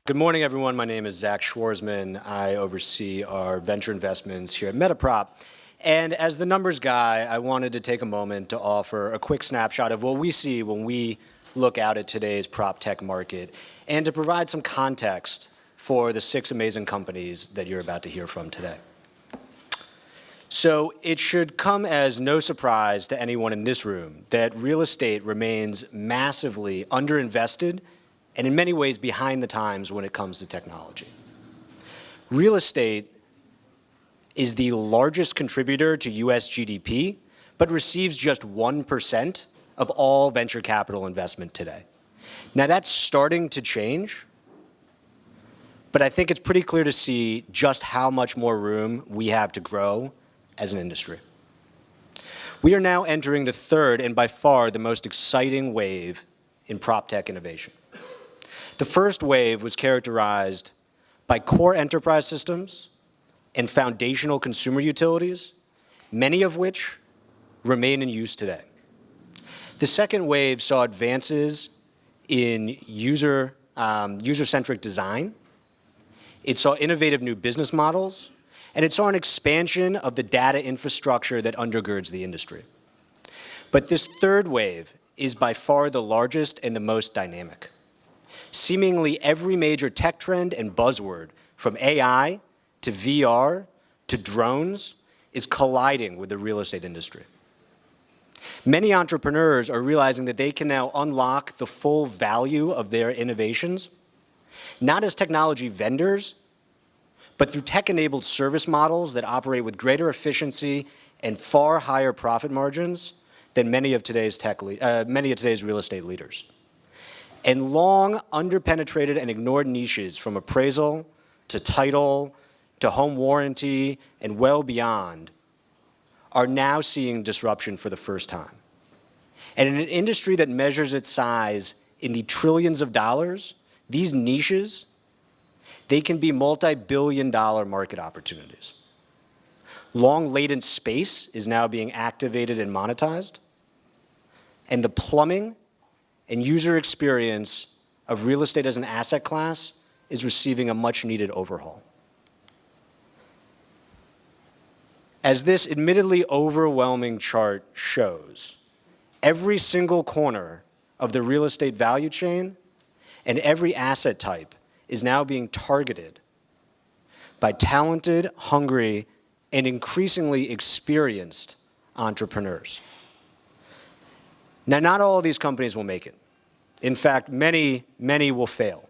Good morning, everyone. My name is Zach Schwarzman. I oversee our venture investments here at MetaProp. And as the numbers guy, I wanted to take a moment to offer a quick snapshot of what we see when we look out at today's prop tech market and to provide some context for the 6 amazing companies that you're about to hear from today. So it should come as no surprise to anyone in this room that real estate remains massively underinvested and in many ways behind the times when it comes to technology. Real estate is the largest contributor to US GDP, but receives just 1% of all venture capital investment today. Now that's starting to change, but I think it's pretty clear to see just how much more room we have to grow as an industry. We are now entering the 3rd and by far the most exciting wave in prop tech innovation. The first wave was characterized by core enterprise systems and foundational consumer utilities, many of which remain in use today. The second wave saw advances in user-centric design. It saw innovative new business models, and it saw an expansion of the data infrastructure that undergirds the industry. But this third wave is by far the largest and the most dynamic. Seemingly every major tech trend and buzzword, from AI to VR to drones, is colliding with the real estate industry. Many entrepreneurs are realizing that they can now unlock the full value of their innovations, not as technology vendors, but through tech-enabled service models that operate with greater efficiency and far higher profit margins than many of today's real estate leaders. And long underpenetrated and ignored niches from appraisal to title to home warranty and well beyond are now seeing disruption for the first time. And in an industry that measures its size in the trillions of dollars, these niches, they can be multi-billion-dollar market opportunities. Long latent space is now being activated and monetized, and the plumbing and user experience of real estate as an asset class is receiving a much-needed overhaul. As this admittedly overwhelming chart shows, every single corner of the real estate value chain and every asset type is now being targeted by talented, hungry, and increasingly experienced entrepreneurs. Now, not all of these companies will make it. In fact, many will fail.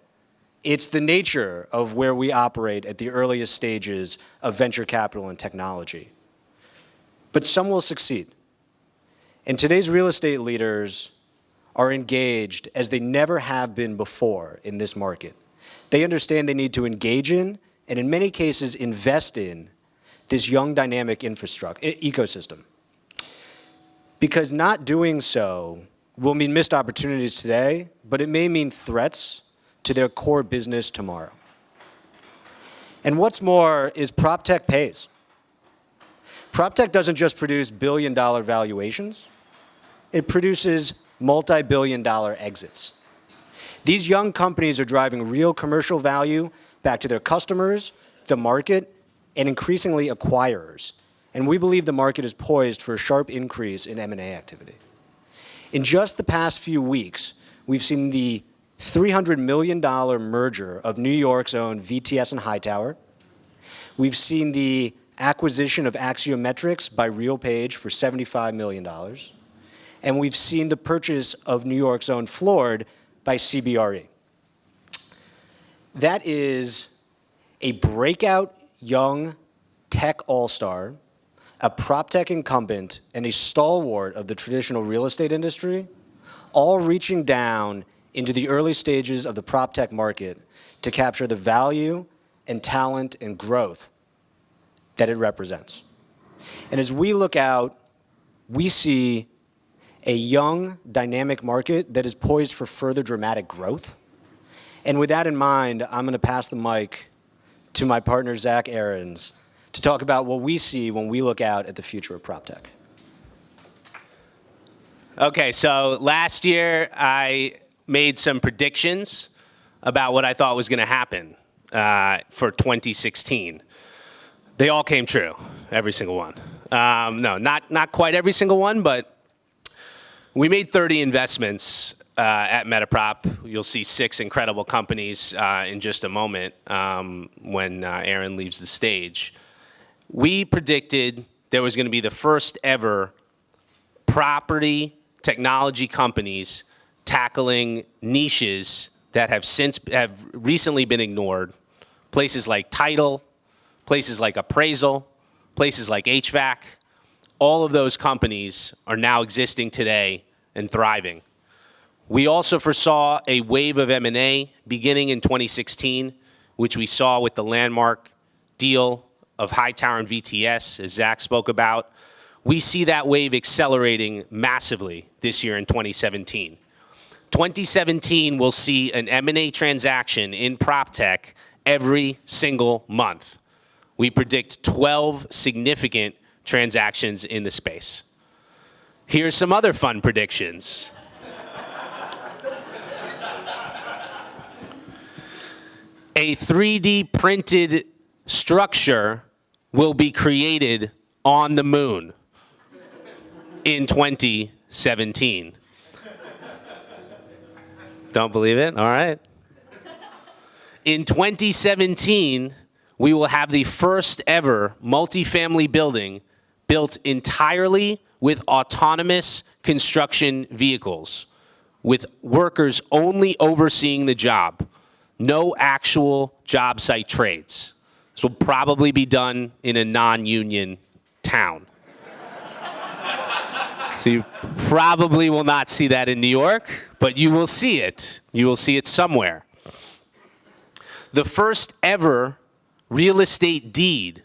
It's the nature of where we operate at the earliest stages of venture capital and technology. But some will succeed. And today's real estate leaders are engaged as they never have been before in this market. They understand they need to engage in, and in many cases invest in, this young dynamic ecosystem. Because not doing so will mean missed opportunities today, but it may mean threats to their core business tomorrow. And what's more is prop tech pays. Prop tech doesn't just produce billion-dollar valuations, it produces multi-billion-dollar exits. These young companies are driving real commercial value back to their customers, the market, and increasingly acquirers. And we believe the market is poised for a sharp increase in M&A activity. In just the past few weeks, we've seen the $300 million merger of New York's own VTS and Hightower. We've seen the acquisition of Axiometrics by RealPage for $75 million. And we've seen the purchase of New York's own Floored by CBRE. That is a breakout young tech all-star, a prop tech incumbent, and a stalwart of the traditional real estate industry, all reaching down into the early stages of the prop tech market to capture the value and talent and growth that it represents. And as we look out, we see a young, dynamic market that is poised for further dramatic growth. And with that in mind, I'm going to pass the mic to my partner, Zach Aarons, to talk about what we see when we look out at the future of prop tech. Okay, so last year I made some predictions about what I thought was going to happen for 2016. They all came true, every single one. No, not quite every single one, but we made 30 investments at MetaProp. You'll see 6 incredible companies in just a moment when Aaron leaves the stage. We predicted there was going to be the first ever property technology companies tackling niches that have recently been ignored. Places like title, places like appraisal, places like HVAC. All of those companies are now existing today and thriving. We also foresaw a wave of M&A beginning in 2016, which we saw with the landmark deal of Hightower and VTS, as Zach spoke about. We see that wave accelerating massively this year in 2017. 2017 will see an M&A transaction in PropTech every single month. We predict 12 significant transactions in the space. Here's some other fun predictions. A 3D printed structure will be created on the moon in 2017. Don't believe it? All right. In 2017, we will have the first ever multifamily building built entirely with autonomous construction vehicles, with workers only overseeing the job. No actual job site trades. This will probably be done in a non-union town. So you probably will not see that in New York, but you will see it. You will see it somewhere. The first ever real estate deed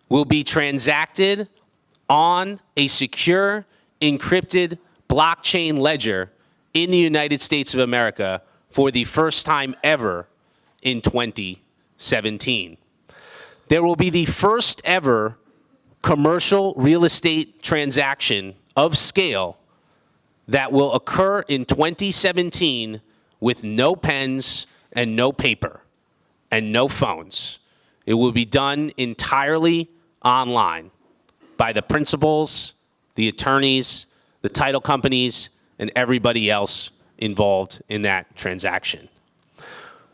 will be transacted on a secure, encrypted blockchain ledger in the United States of America for the first time ever in 2017. There will be the first ever commercial real estate transaction of scale that will occur in 2017 with no pens and no paper and no phones. It will be done entirely online by the principals, the attorneys, the title companies, and everybody else involved in that transaction.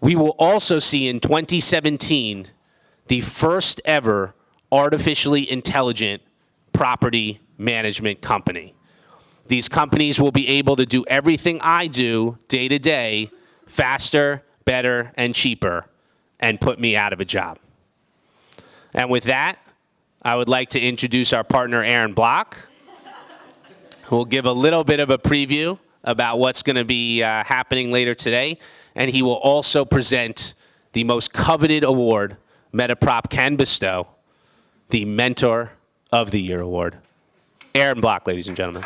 We will also see in 2017 the first ever artificially intelligent property management company. These companies will be able to do everything I do day to day faster, better, and cheaper, and put me out of a job. And with that, I would like to introduce our partner, Aaron Block, who will give a little bit of a preview about what's going to be happening later today. And he will also present the most coveted award MetaProp can bestow, the Mentor of the Year Award. Aaron Block, ladies and gentlemen.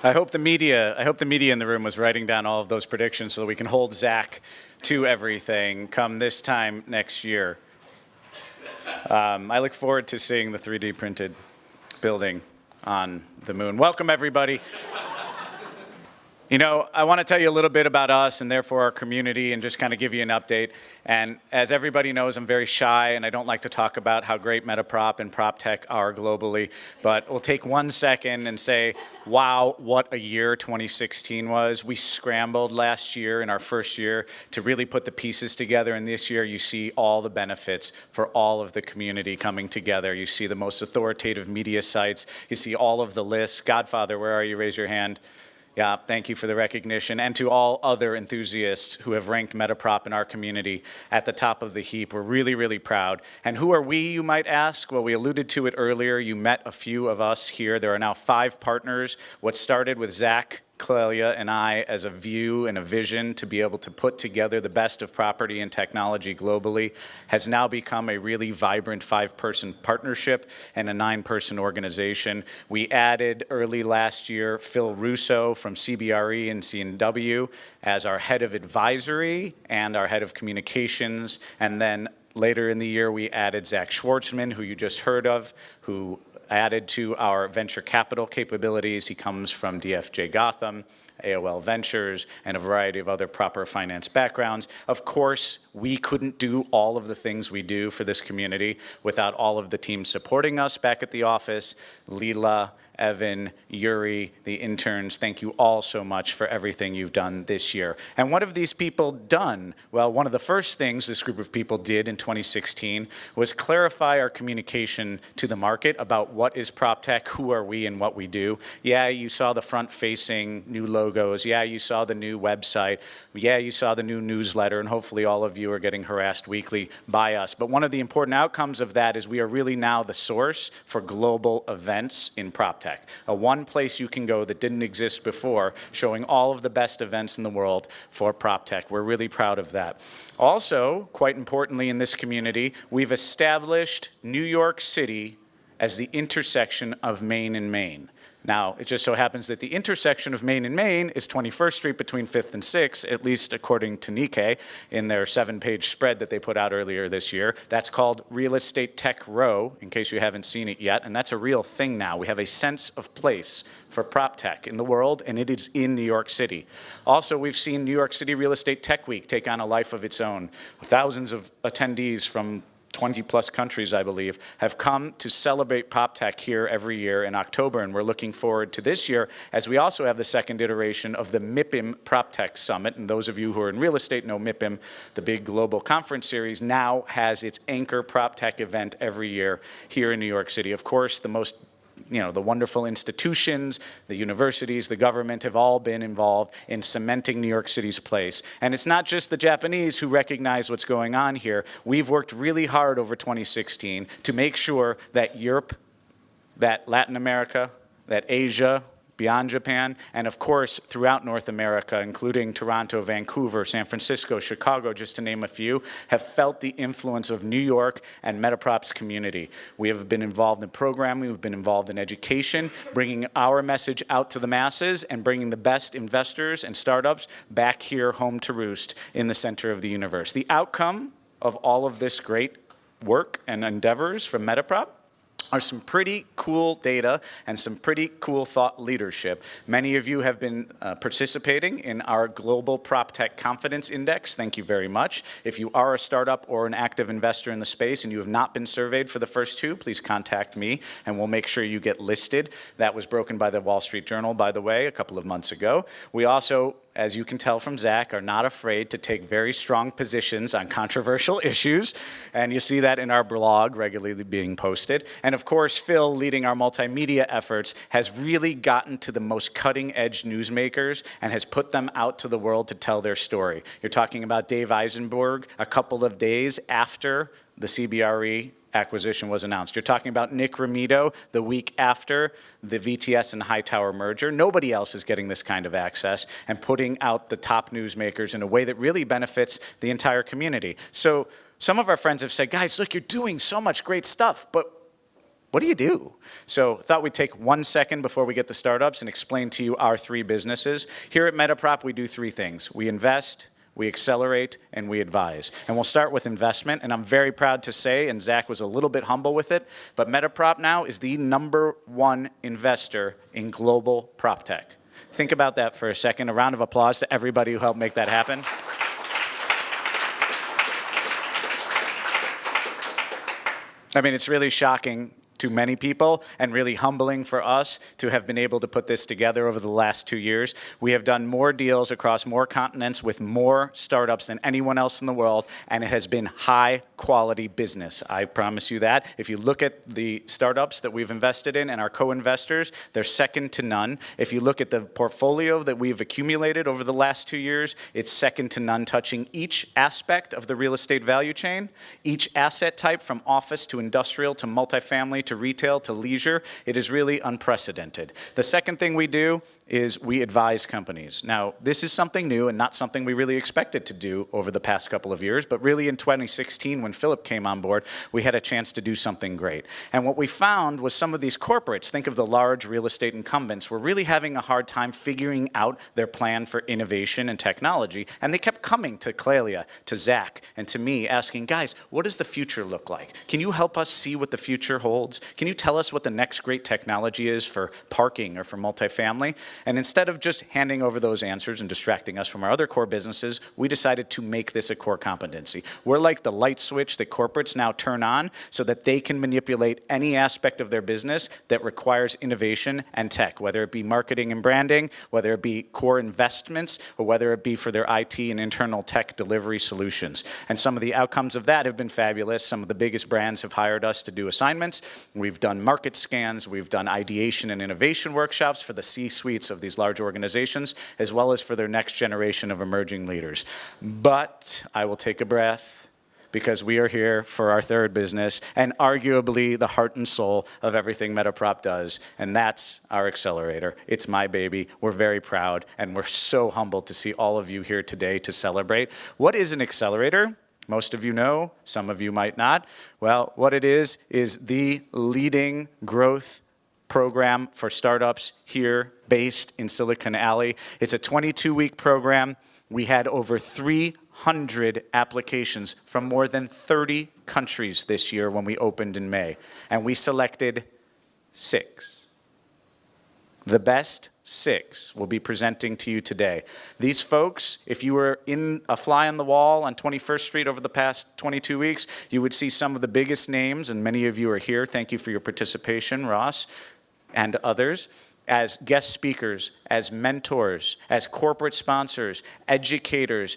I hope the media in the room was writing down all of those predictions so that we can hold Zach to everything come this time next year. I look forward to seeing the 3D printed building on the moon. Welcome, everybody. You know, I want to tell you a little bit about us and therefore our community and just kind of give you an update. And as everybody knows, I'm very shy and I don't like to talk about how great MetaProp and PropTech are globally. But we'll take 1 second and say, wow, what a year 2016 was. We scrambled last year in our first year to really put the pieces together. And this year you see all the benefits for all of the community coming together. You see the most authoritative media sites. You see all of the lists. Godfather, where are you? Raise your hand. Yeah, thank you for the recognition. And to all other enthusiasts who have ranked MetaProp in our community at the top of the heap, we're really, really proud. And who are we, you might ask? Well, we alluded to it earlier. You met a few of us here. There are now 5 partners. What started with Zach, Clelia, and I as a view and a vision to be able to put together the best of property and technology globally has now become a really vibrant 5-person partnership and a 9-person organization. We added early last year Phil Russo from CBRE and CNW as our head of advisory and our head of communications. And then later in the year, we added Zach Schwartzman, who you just heard of, who added to our venture capital capabilities. He comes from DFJ Gotham, AOL Ventures, and a variety of other proper finance backgrounds. Of course, we couldn't do all of the things we do for this community without all of the team supporting us back at the office. Leela, Evan, Yuri, the interns, thank you all so much for everything you've done this year. And what have these people done? Well, one of the first things this group of people did in 2016 was clarify our communication to the market about what is PropTech, who are we, and what we do. Yeah, you saw the front-facing new logos. Yeah, you saw the new website. Yeah, you saw the new newsletter, and hopefully all of you are getting harassed weekly by us. But one of the important outcomes of that is we are really now the source for global events in PropTech. A one place you can go that didn't exist before, showing all of the best events in the world for PropTech. We're really proud of that. Also, quite importantly in this community, we've established New York City as the intersection of Main and Main. Now, it just so happens that the intersection of Main and Main is 21st Street between 5th and 6th, at least according to Nikkei in their 7-page spread that they put out earlier this year. That's called Real Estate Tech Row, in case you haven't seen it yet, and that's a real thing now. We have a sense of place for PropTech in the world, and it is in New York City. Also, we've seen New York City Real Estate Tech Week take on a life of its own. Thousands of attendees from 20-plus countries, I believe, have come to celebrate PropTech here every year in October, and we're looking forward to this year, as we also have the second iteration of the MIPIM PropTech Summit. And those of you who are in real estate know MIPIM, the big global conference series, now has its anchor PropTech event every year here in New York City. Of course, the wonderful institutions, the universities, the government have all been involved in cementing New York City's place. And it's not just the Japanese who recognize what's going on here. We've worked really hard over 2016 to make sure that Europe, that Latin America, that Asia, beyond Japan, and of course throughout North America, including Toronto, Vancouver, San Francisco, Chicago, just to name a few, have felt the influence of New York and MetaProp's community. We have been involved in programming, we've been involved in education, bringing our message out to the masses and bringing the best investors and startups back here home to roost in the center of the universe. The outcome of all of this great work and endeavors from MetaProp are some pretty cool data and some pretty cool thought leadership. Many of you have been participating in our Global PropTech Confidence Index. Thank you very much. If you are a startup or an active investor in the space and you have not been surveyed for the first two, please contact me and we'll make sure you get listed. That was broken by the Wall Street Journal, by the way, a couple of months ago. We also, as you can tell from Zach, are not afraid to take very strong positions on controversial issues, and you see that in our blog regularly being posted. And of course, Phil, leading our multimedia efforts, has really gotten to the most cutting-edge newsmakers and has put them out to the world to tell their story. You're talking about Dave Eisenberg a couple of days after the CBRE acquisition was announced. You're talking about Nick Ramito the week after the VTS and Hightower merger. Nobody else is getting this kind of access and putting out the top newsmakers in a way that really benefits the entire community. So some of our friends have said, guys, look, you're doing so much great stuff, but what do you do? So I thought we'd take 1 second before we get to startups and explain to you our three businesses. Here at MetaProp, we do three things. We invest, we accelerate, and we advise. And we'll start with investment, and I'm very proud to say, and Zach was a little bit humble with it, but MetaProp now is the #1 investor in global PropTech. Think about that for a second. A round of applause to everybody who helped make that happen. I mean, it's really shocking to many people and really humbling for us to have been able to put this together over the last 2 years. We have done more deals across more continents with more startups than anyone else in the world, and it has been high quality business. I promise you that. If you look at the startups that we've invested in and our co-investors, they're second to none. If you look at the portfolio that we've accumulated over the last 2 years, it's second to none, touching each aspect of the real estate value chain, each asset type from office to industrial to multifamily to retail to leisure. It is really unprecedented. The second thing we do is we advise companies. Now, this is something new and not something we really expected to do over the past couple of years, but really in 2016 when Philip came on board, we had a chance to do something great. And what we found was some of these corporates, think of the large real estate incumbents, were really having a hard time figuring out their plan for innovation and technology, and they kept coming to Clelia, to Zach, and to me asking, guys, what does the future look like? Can you help us see what the future holds? Can you tell us what the next great technology is for parking or for multifamily? And instead of just handing over those answers and distracting us from our other core businesses, we decided to make this a core competency. We're like the light switch that corporates now turn on so that they can manipulate any aspect of their business that requires innovation and tech, whether it be marketing and branding, whether it be core investments, or whether it be for their IT and internal tech delivery solutions. And some of the outcomes of that have been fabulous. Some of the biggest brands have hired us to do assignments. We've done market scans. We've done ideation and innovation workshops for the C-suites of these large organizations, as well as for their next generation of emerging leaders. But I will take a breath, because we are here for our third business and arguably the heart and soul of everything MetaProp does, and that's our accelerator. It's my baby. We're very proud, and we're so humbled to see all of you here today to celebrate. What is an accelerator? Most of you know, some of you might not. Well, what it is the leading growth program for startups here based in Silicon Alley. It's a 22-week program. We had over 300 applications from more than 30 countries this year when we opened in May, and we selected 6. The best 6 will be presenting to you today. These folks, if you were in a fly on the wall on 21st Street over the past 22 weeks, you would see some of the biggest names, and many of you are here. Thank you for your participation, Ross, and others, as guest speakers, as mentors, as corporate sponsors, educators,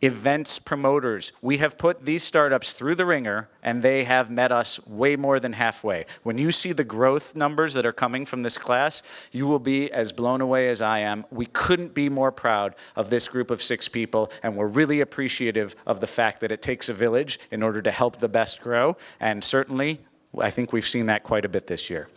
events promoters. We have put these startups through the ringer, and they have met us way more than halfway. When you see the growth numbers that are coming from this class, you will be as blown away as I am. We couldn't be more proud of this group of 6 people, and we're really appreciative of the fact that it takes a village in order to help the best grow, and certainly, I think we've seen that quite a bit this year.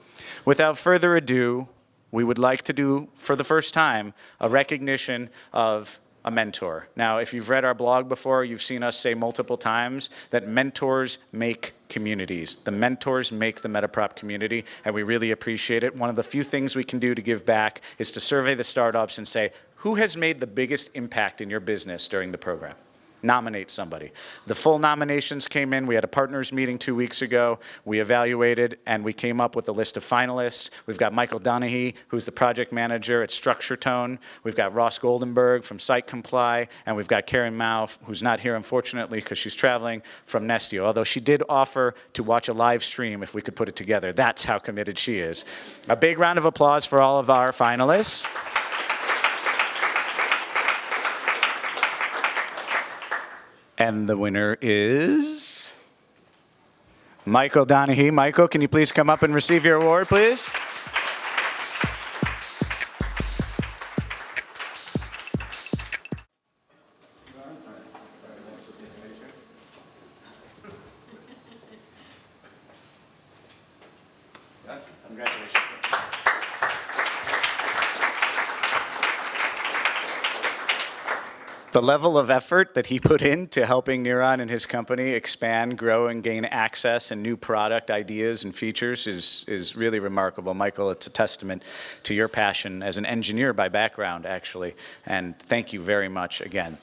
Without further ado, we would like to do, for the first time, a recognition of a mentor. Now, if you've read our blog before, you've seen us say multiple times that mentors make communities. The mentors make the MetaProp community, and we really appreciate it. One of the few things we can do to give back is to survey the startups and say, who has made the biggest impact in your business during the program? Nominate somebody. The full nominations came in. We had a partners meeting 2 weeks ago. We evaluated, and we came up with a list of finalists. We've got Michael Donahue, who's the project manager at Structure Tone. We've got Ross Goldenberg from Site Comply, and we've got Karen Mao, who's not here, unfortunately, because she's traveling, from Nestio, although she did offer to watch a live stream if we could put it together. That's how committed she is. A big round of applause for all of our finalists. And the winner is Michael Donahue. Michael, can you please come up and receive your award, please? Congratulations. The level of effort that he put into helping Neuron and his company expand, grow, and gain access and new product ideas and features is really remarkable. Michael, it's a testament to your passion as an engineer by background, actually, and thank you very much again.